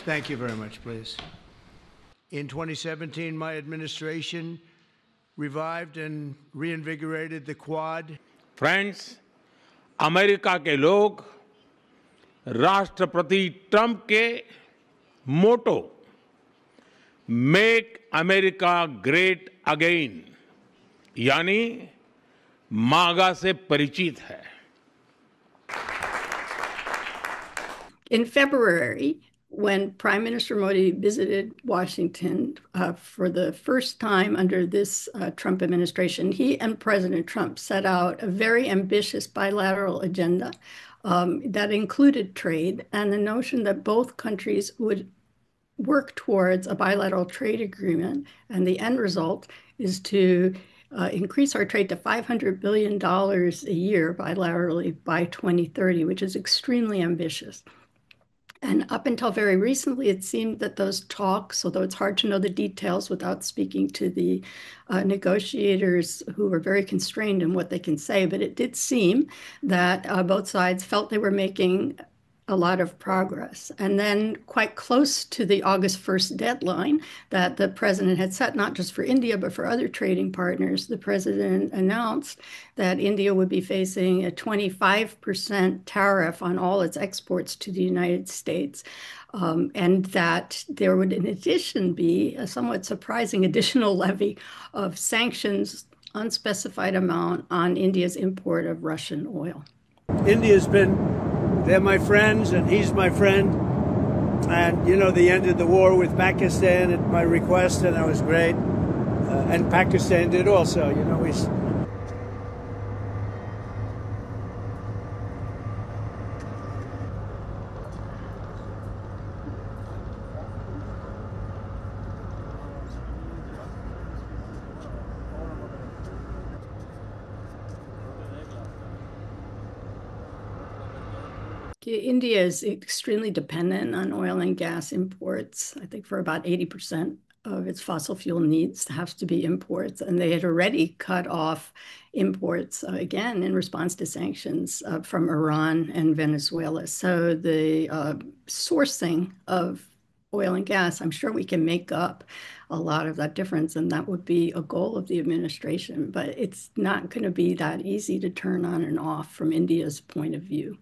Thank you very much, please. In 2017, my administration revived and reinvigorated the Quad. Friends, America के लोग राष्ट्रपति Trump के मोटो make America great again यानी मागा से परिचित है. In February, when Prime Minister Modi visited Washington for the first time under this Trump administration, he and President Trump set out a very ambitious bilateral agenda that included trade and the notion that both countries would work towards a bilateral trade agreement. And the end result is to increase our trade to $500 billion a year bilaterally by 2030, which is extremely ambitious. And up until very recently, it seemed that those talks, although it's hard to know the details without speaking to the negotiators who were very constrained in what they can say, but it did seem that both sides felt they were making a lot of progress. And then quite close to the August 1st deadline that the president had set, not just for India, but for other trading partners, the president announced that India would be facing a 25% tariff on all its exports to the United States. And that there would, in addition, be a somewhat surprising additional levy of sanctions, unspecified amount, on India's import of Russian oil. India's they're my friends, and he's my friend. And, you know, they ended the war with Pakistan at my request, and that was great. And Pakistan did also, you know. India is extremely dependent on oil and gas imports. I think for about 80% of its fossil fuel needs has to be imports. And they had already cut off imports, again, in response to sanctions from Iran and Venezuela. So the sourcing of oil and gas, I'm sure we can make up a lot of that difference, and that would be a goal of the administration. But it's not going to be that easy to turn on and off from India's point of view.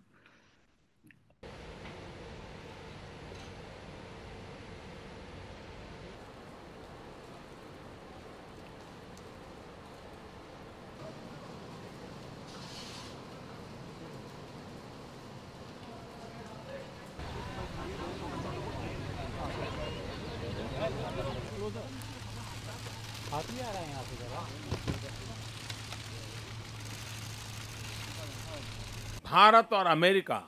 Bharat और America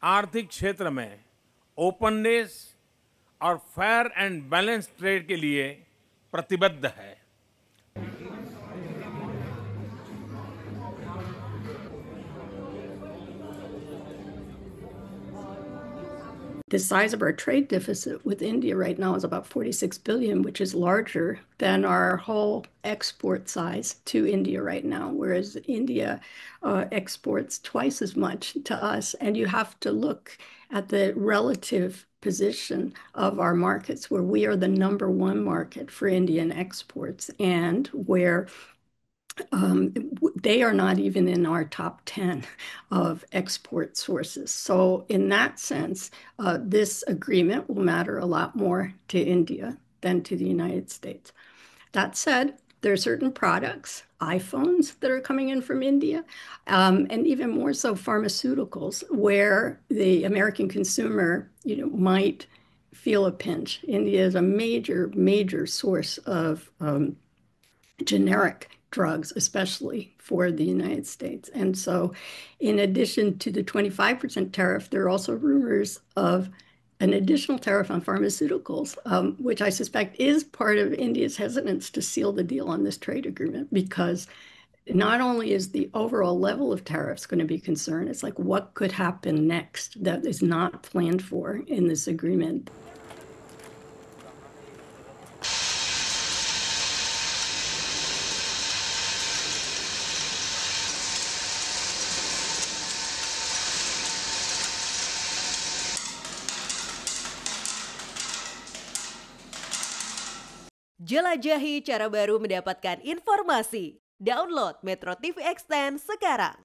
आर्थिक क्षेत्र में openness और fair and balance trade के लिए प्रतिबद्ध है. The size of our trade deficit with India right now is about 46 billion, which is larger than our whole export size to India right now, whereas India exports twice as much to us. And you have to look at the relative position of our markets, where we are the #1 market for Indian exports, and where they are not even in our top 10 of export sources. So in that sense, this agreement will matter a lot more to India than to the United States. That said, there are certain products, iPhones, that are coming in from India, and even more so pharmaceuticals, where the American consumer, might feel a pinch. India is a major, major source of generic drugs, especially for the United States. And so in addition to the 25% tariff, there are also rumors of an additional tariff on pharmaceuticals, which I suspect is part of India's hesitance to seal the deal on this trade agreement, because not only is the overall level of tariffs going to be concerned, it's like what could happen next that is not planned for in this agreement. Jelajahi cara baru mendapatkan informasi. Download Metro TV Extend sekarang.